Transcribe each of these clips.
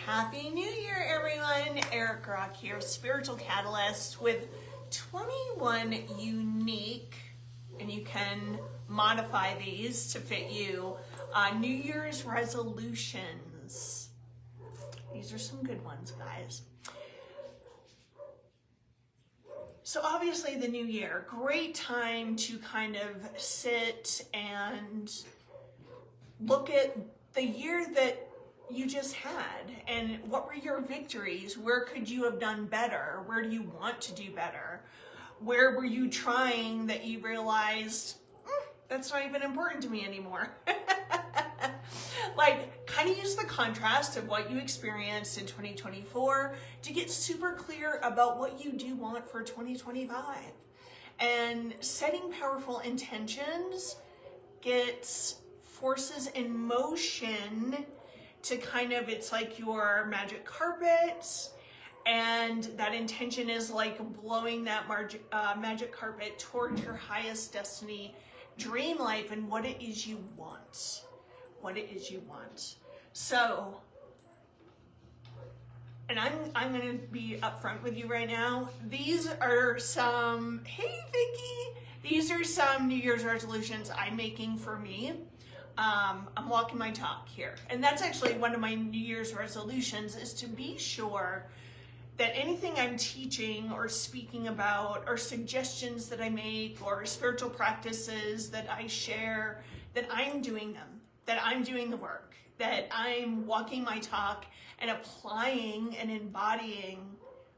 Happy New Year, everyone. Eric Rock here, Spiritual Catalyst, with 21 unique, and you can modify these to fit you, New Year's resolutions. These are some good ones, guys. So obviously the new year, great time to kind of sit and look at the year that you just had and what were your victories? Where could you have done better? Where do you want to do better? Where were you trying that you realized that's not even important to me anymore? Like, kind of use the contrast of what you experienced in 2024 to get super clear about what you do want for 2025. And setting powerful intentions gets forces in motion to kind of, it's like your magic carpet, and that intention is like blowing that magic carpet toward your highest destiny, dream life, and what it is you want. What it is you want. So, and I'm gonna be upfront with you right now. These are some, hey Vicky, these are some New Year's resolutions I'm making for me. I'm walking my talk here. And that's actually one of my New Year's resolutions, is to be sure that anything I'm teaching or speaking about, or suggestions that I make, or spiritual practices that I share, that I'm doing them, that I'm doing the work, that I'm walking my talk and applying and embodying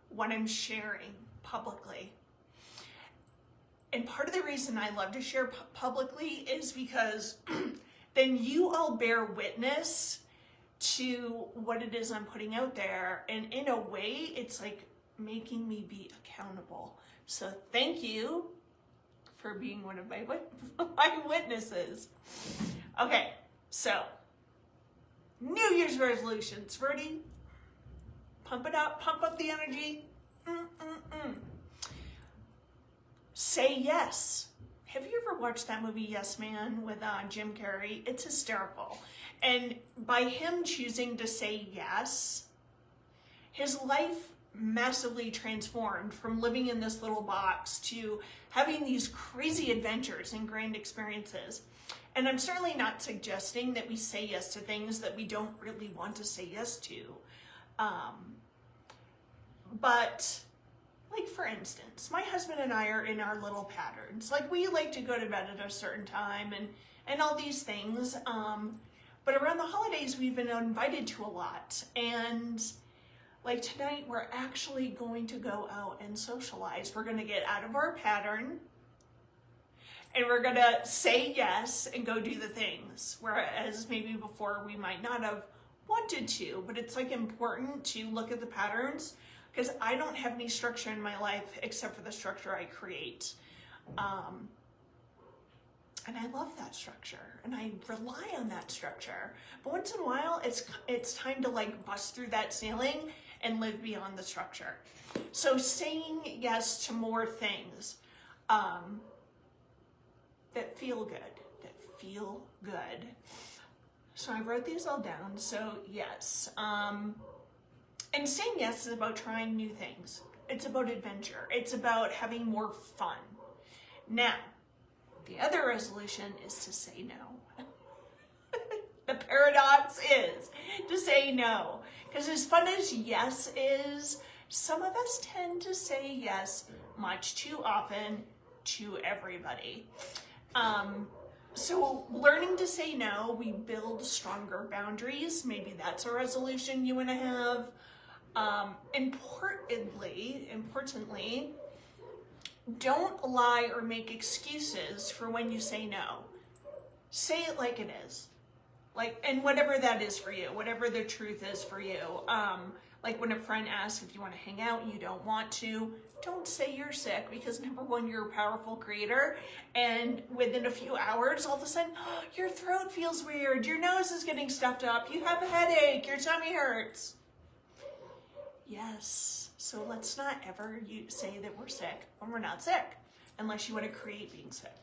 what I'm sharing publicly. And part of the reason I love to share publicly is because then you all bear witness to what it is I'm putting out there. And in a way, it's like making me be accountable. So thank you for being one of my witnesses. Okay, so New Year's resolutions. Ready? Pump it up, pump up the energy. Say yes. Have you ever watched that movie Yes Man with Jim Carrey? It's hysterical. And by him choosing to say yes, his life massively transformed from living in this little box to having these crazy adventures and grand experiences. And I'm certainly not suggesting that we say yes to things that we don't really want to say yes to. But like, for instance, my husband and I are in our little patterns. Like, we like to go to bed at a certain time and all these things. But around the holidays, we've been invited to a lot. And like tonight, we're actually going to go out and socialize. We're going to get out of our pattern, and we're going to say yes and go do the things. Whereas maybe before we might not have wanted to, but it's like important to look at the patterns, because I don't have any structure in my life except for the structure I create. And I love that structure, and I rely on that structure. But once in a while, it's time to like bust through that ceiling and live beyond the structure. So saying yes to more things that feel good, So I wrote these all down. So yes, and saying yes is about trying new things. It's about adventure. It's about having more fun. Now, the other resolution is to say no. The paradox is to say no. Because as fun as yes is, some of us tend to say yes much too often to everybody. So learning to say no, we build stronger boundaries. Maybe that's a resolution you want to have. Importantly, don't lie or make excuses for when you say no. Say it like it is. Like, and whatever that is for you, whatever the truth is for you. Like when a friend asks if you want to hang out and you don't want to, don't say you're sick, because number one, you're a powerful creator, and within a few hours, all of a sudden, your throat feels weird, your nose is getting stuffed up, you have a headache, your tummy hurts. Yes, so let's not ever say that we're sick when we're not sick, unless you want to create being sick.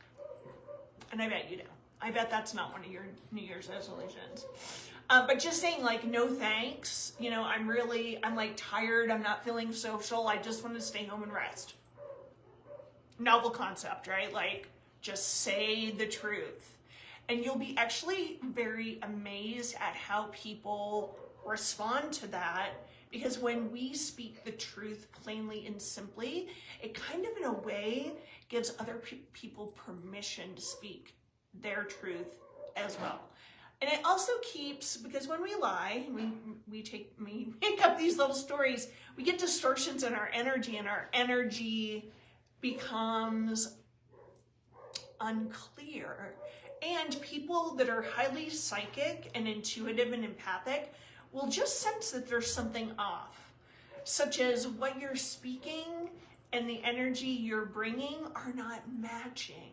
And I bet you do. I bet that's not one of your New Year's resolutions. But just saying like, no thanks, you know, I'm like tired, I'm not feeling social, I just want to stay home and rest. Novel concept, right? Like, just say the truth. And you'll be actually very amazed at how people respond to that, because when we speak the truth plainly and simply, it kind of in a way gives other people permission to speak their truth as well. And it also keeps, because when we lie, we make up these little stories, we get distortions in our energy, and our energy becomes unclear. And people that are highly psychic and intuitive and empathic will just sense that there's something off, such as what you're speaking and the energy you're bringing are not matching.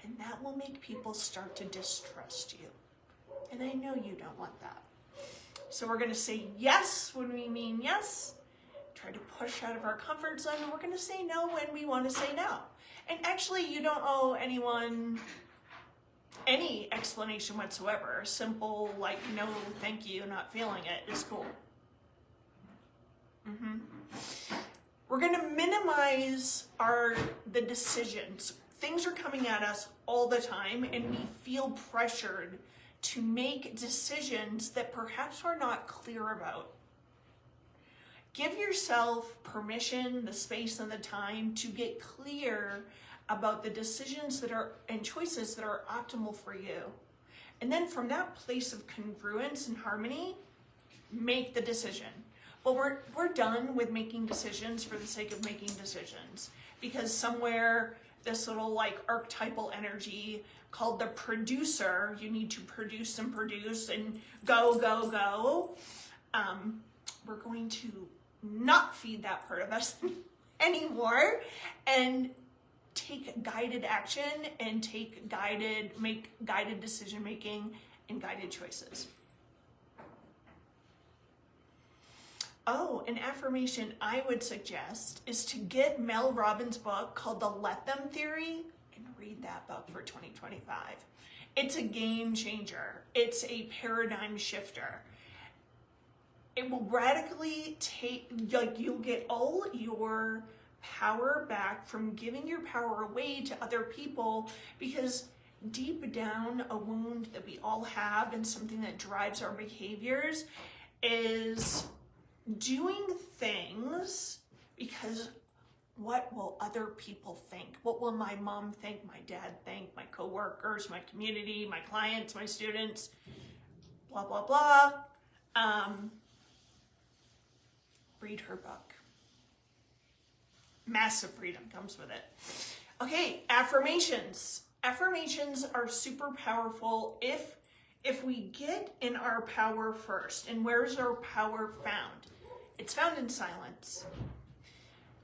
And that will make people start to distrust you. And I know you don't want that. So we're going to say yes when we mean yes, try to push out of our comfort zone, and we're going to say no when we want to say no. And actually, you don't owe anyone any explanation whatsoever. Simple, like, no, thank you, not feeling it is cool. We're going to minimize the decisions. Things are coming at us all the time, and we feel pressured to make decisions that perhaps we're not clear about. Give yourself permission, the space and the time to get clear about the decisions that are and choices that are optimal for you. And then from that place of congruence and harmony, make the decision. But we're done with making decisions for the sake of making decisions, because somewhere this little like archetypal energy called the producer, you need to produce and go, go, go. We're going to not feed that part of us anymore and take guided action and make guided decision making and guided choices. Oh, an affirmation I would suggest is to get Mel Robbins' book called The Let Them Theory and read that book for 2025. It's a game changer. It's a paradigm shifter. It will radically you'll get all your power back from giving your power away to other people, because deep down, a wound that we all have and something that drives our behaviors is doing things because what will other people think? What will my mom think, my dad think, my coworkers, my community, my clients, my students, blah, blah, blah. Read her book. Massive freedom comes with it. Okay, affirmations. Affirmations are super powerful if we get in our power first. And where's our power found? It's found in silence.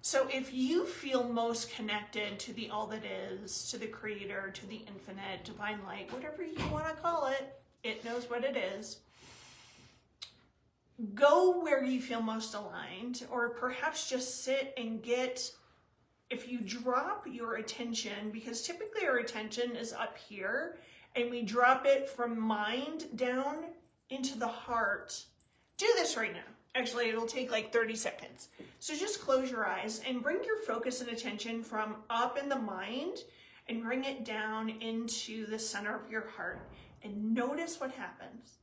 So if you feel most connected to the all that is, to the creator, to the infinite, divine light, whatever you want to call it, it knows what it is. Go where you feel most aligned, or perhaps just sit and if you drop your attention, because typically our attention is up here, and we drop it from mind down into the heart. Do this right now. Actually, it'll take like 30 seconds. So just close your eyes and bring your focus and attention from up in the mind and bring it down into the center of your heart, and notice what happens.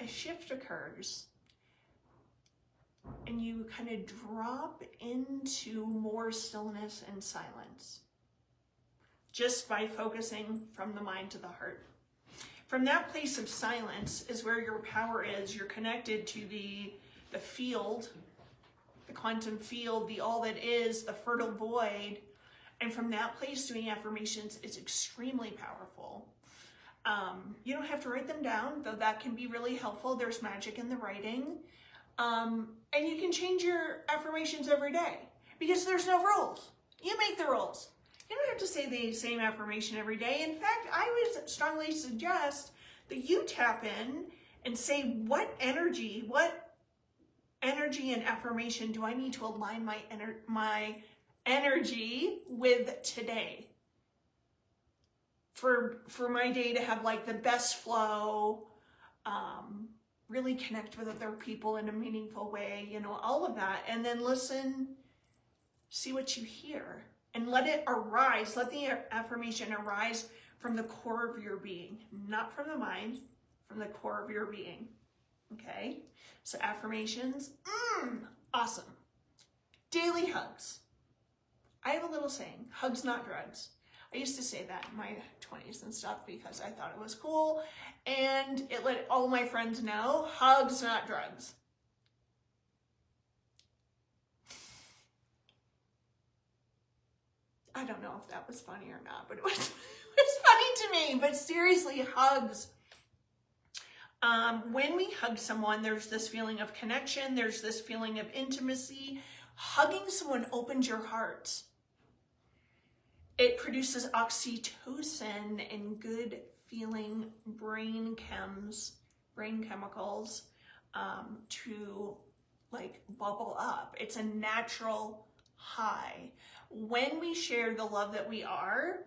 A shift occurs, and you kind of drop into more stillness and silence just by focusing from the mind to the heart. From that place of silence is where your power is. You're connected to the field, the quantum field, the all that is, the fertile void. And from that place, doing affirmations is extremely powerful. You don't have to write them down, though that can be really helpful. There's magic in the writing. And you can change your affirmations every day because there's no rules. You make the rules. You don't have to say the same affirmation every day. In fact, I would strongly suggest that you tap in and say, what energy and affirmation do I need to align my energy with today. For my day to have like the best flow, really connect with other people in a meaningful way, you know, all of that. And then listen, see what you hear, and let it arise. Let the affirmation arise from the core of your being, not from the mind, from the core of your being. Okay? So affirmations, awesome. Daily hugs. I have a little saying, hugs not drugs. I used to say that in my 20s and stuff because I thought it was cool, and it let all my friends know, hugs not drugs. I don't know if that was funny or not, but it was funny to me. But seriously, hugs. When we hug someone, there's this feeling of connection. There's this feeling of intimacy. Hugging someone opens your heart. It produces oxytocin and good feeling brain chemicals to like bubble up. It's a natural high. When we share the love that we are,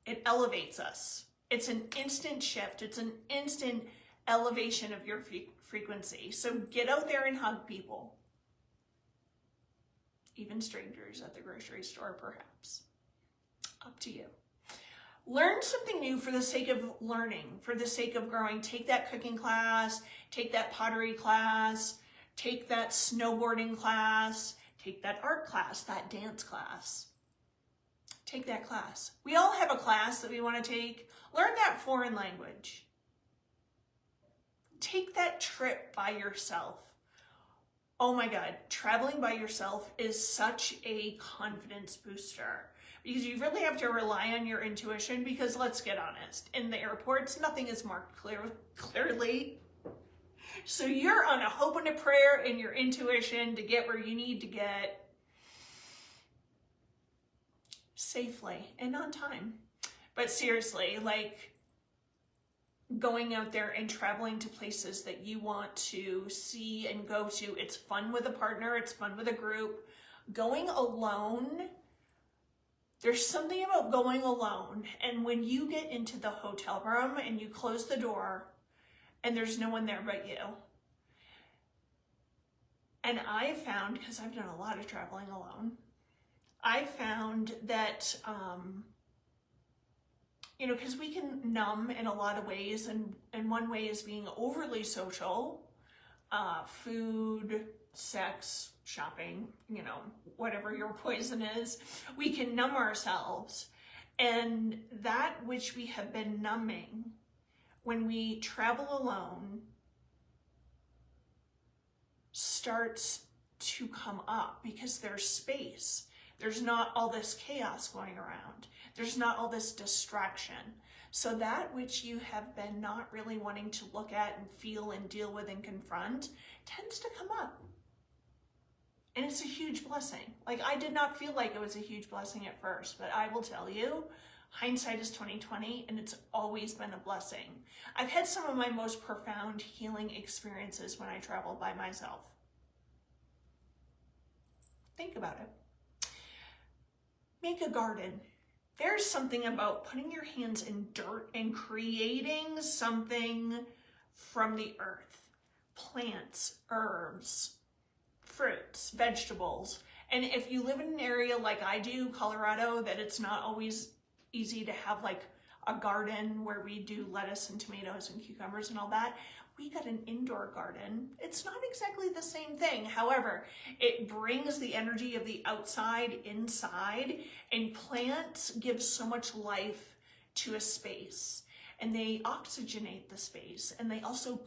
it elevates us. It's an instant shift. It's an instant elevation of your frequency. So get out there and hug people. Even strangers at the grocery store, perhaps. Up to you. Learn something new for the sake of learning, for the sake of growing. Take that cooking class, take that pottery class, take that snowboarding class, take that art class, that dance class. Take that class. We all have a class that we want to take. Learn that foreign language. Take that trip by yourself. Oh my God, traveling by yourself is such a confidence booster. Because you really have to rely on your intuition, because let's get honest, in the airports, nothing is marked clearly. So you're on a hope and a prayer in your intuition to get where you need to get safely and on time. But seriously, like going out there and traveling to places that you want to see and go to, it's fun with a partner, it's fun with a group. Going alone, there's something about going alone, and when you get into the hotel room and you close the door and there's no one there but you. And I found, because I've done a lot of traveling alone, I found that, you know, because we can numb in a lot of ways, and one way is being overly social, food, sex, shopping, you know, whatever your poison is, we can numb ourselves. And that which we have been numbing, when we travel alone, starts to come up because there's space. There's not all this chaos going around. There's not all this distraction. So that which you have been not really wanting to look at and feel and deal with and confront tends to come up. And it's a huge blessing. Like, I did not feel like it was a huge blessing at first, but I will tell you, hindsight is 20/20, and it's always been a blessing. I've had some of my most profound healing experiences when I traveled by myself. Think about it. Make a garden. There's something about putting your hands in dirt and creating something from the earth. Plants, herbs, fruits, vegetables. And if you live in an area like I do, Colorado, that it's not always easy to have like a garden where we do lettuce and tomatoes and cucumbers and all that, we got an indoor garden. It's not exactly the same thing. However, it brings the energy of the outside inside, and plants give so much life to a space, and they oxygenate the space, and they also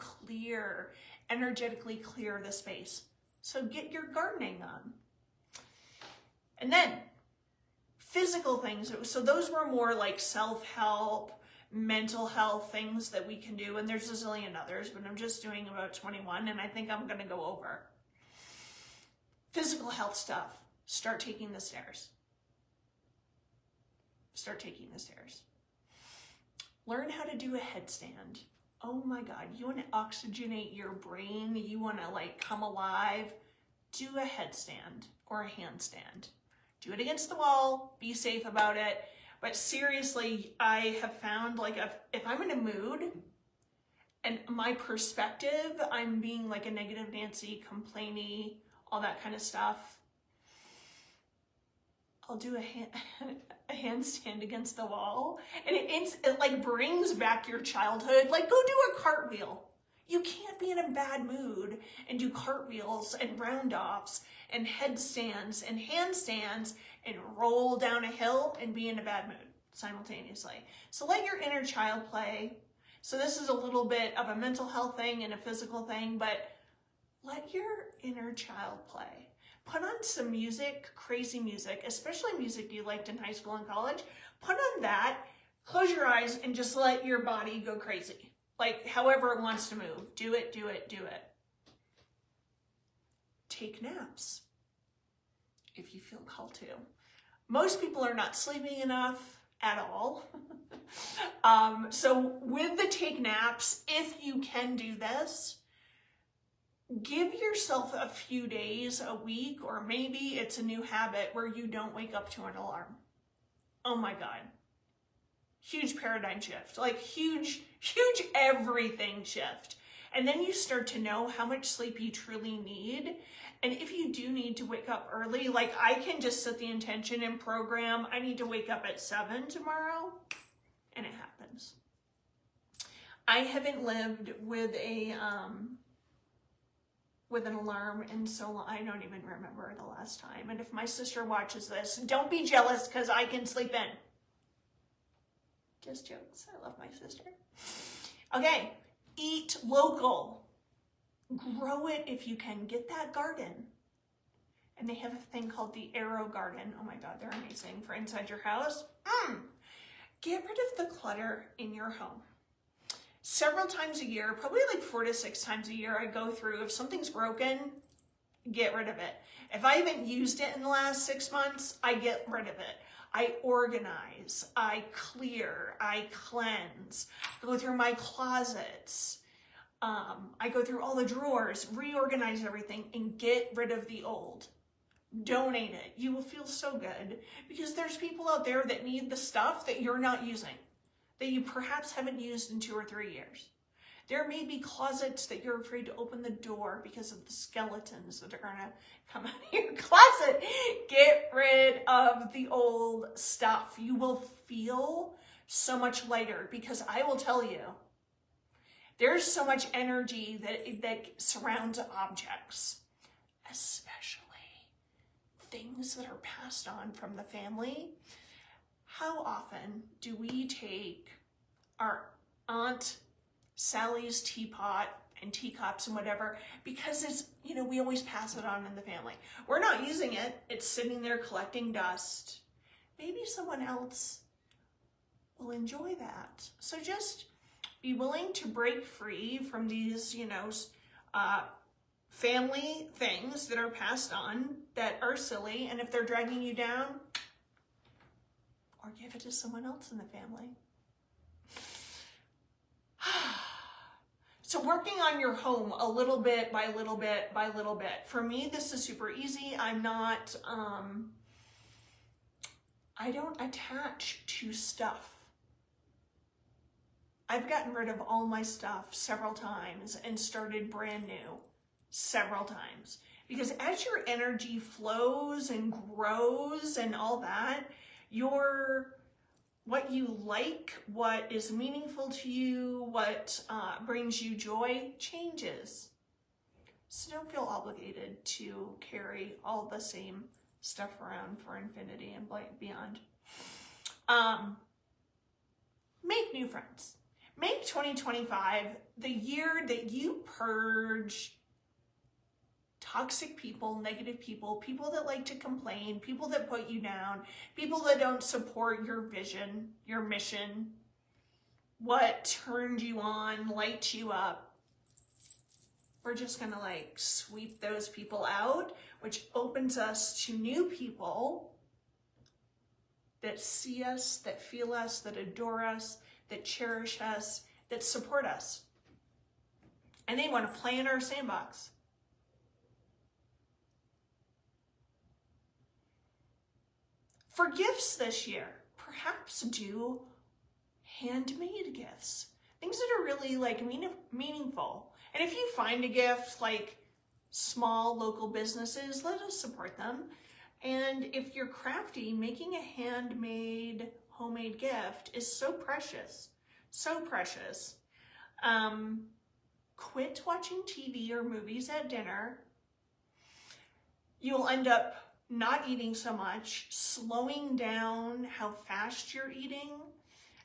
energetically clear the space. So get your gardening on. And then physical things. So those were more like self-help, mental health things that we can do. And there's a zillion others, but I'm just doing about 21, and I think I'm going to go over. Physical health stuff. Start taking the stairs. Start taking the stairs. Learn how to do a headstand. Oh my God, you want to oxygenate your brain, you want to like come alive, do a headstand or a handstand. Do it against the wall, be safe about it. But seriously, I have found, like, if I'm in a mood and my perspective, I'm being like a negative Nancy, complainy, all that kind of stuff, I'll do a handstand against the wall, and it like brings back your childhood. Like, go do a cartwheel. You can't be in a bad mood and do cartwheels and round-offs and headstands and handstands and roll down a hill and be in a bad mood simultaneously. So let your inner child play. So this is a little bit of a mental health thing and a physical thing, but let your inner child play. Put on some music, crazy music, especially music you liked in high school and college. Put on that, close your eyes, and just let your body go crazy. Like, however it wants to move. Do it, do it, do it. Take naps if you feel called to. Most people are not sleeping enough at all. So with the take naps, if you can do this, give yourself a few days, a week, or maybe it's a new habit where you don't wake up to an alarm. Oh my God. Huge paradigm shift, like huge everything shift. And then you start to know how much sleep you truly need. And if you do need to wake up early, like I can just set the intention and program, I need to wake up at 7 tomorrow, and it happens. I haven't lived with an alarm in so long, I don't even remember the last time. And if my sister watches this, don't be jealous because I can sleep in. Just jokes. I love my sister. Okay, eat local. Grow it if you can. Get that garden. And they have a thing called the Arrow Garden. Oh my God, they're amazing for inside your house. Get rid of the clutter in your home. Several times a year, probably like 4 to 6 times a year, I go through, if something's broken, get rid of it. If I haven't used it in the last 6 months, I get rid of it. I organize, I clear, I cleanse, I go through my closets, I go through all the drawers, reorganize everything, and get rid of the old. Donate it. You will feel so good because there's people out there that need the stuff that you're not using, that you perhaps haven't used in 2 or 3 years. There may be closets that you're afraid to open the door because of the skeletons that are gonna come out of your closet. Get rid of the old stuff. You will feel so much lighter because I will tell you, there's so much energy that surrounds objects, especially things that are passed on from the family. How often do we take our Aunt Sally's teapot and teacups and whatever, because it's, we always pass it on in the family. We're not using it. It's sitting there collecting dust. Maybe someone else will enjoy that. So just be willing to break free from these, family things that are passed on that are silly. And if they're dragging you down, or give it to someone else in the family. So working on your home a little bit by little bit by little bit. For me, this is super easy. I'm not, I don't attach to stuff. I've gotten rid of all my stuff several times and started brand new several times. Because as your energy flows and grows and all that, what you like, what is meaningful to you, what brings you joy changes. So don't feel obligated to carry all the same stuff around for infinity and beyond. Make new friends. Make 2025 the year that you purge toxic people, negative people, people that like to complain, people that put you down, people that don't support your vision, your mission, what turned you on, lights you up. We're just gonna sweep those people out, which opens us to new people that see us, that feel us, that adore us, that cherish us, that support us. And they want to play in our sandbox. For gifts this year, perhaps do handmade gifts. Things that are really like meaningful. And if you find a gift like small local businesses, let us support them. And if you're crafty, making a handmade, homemade gift is so precious, so precious. Quit watching TV or movies at dinner. You'll end up not eating so much, slowing down how fast you're eating,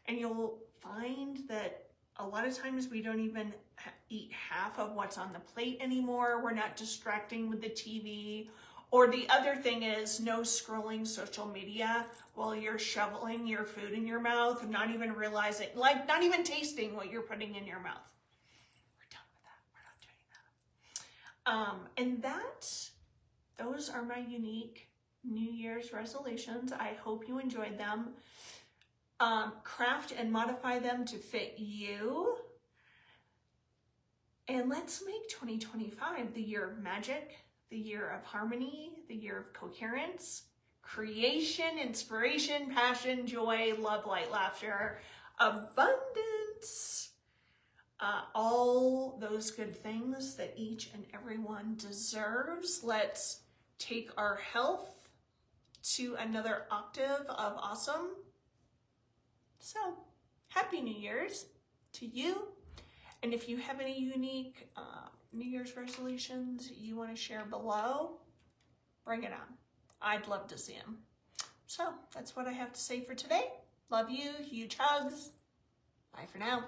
and you'll find that a lot of times we don't even eat half of what's on the plate anymore. We're not distracting with the TV. Or the other thing is no scrolling social media while you're shoveling your food in your mouth, not even realizing, like not even tasting what you're putting in your mouth. We're done with that. We're not doing that. Those are my unique New Year's resolutions. I hope you enjoyed them. Craft and modify them to fit you. And let's make 2025 the year of magic, the year of harmony, the year of coherence, creation, inspiration, passion, joy, love, light, laughter, abundance, all those good things that each and everyone deserves. Let's take our health to another octave of awesome. So, Happy New Year's to you. And if you have any unique New Year's resolutions you want to share below, bring it on. I'd love to see them. So, that's what I have to say for today. Love you. Huge hugs. Bye for now.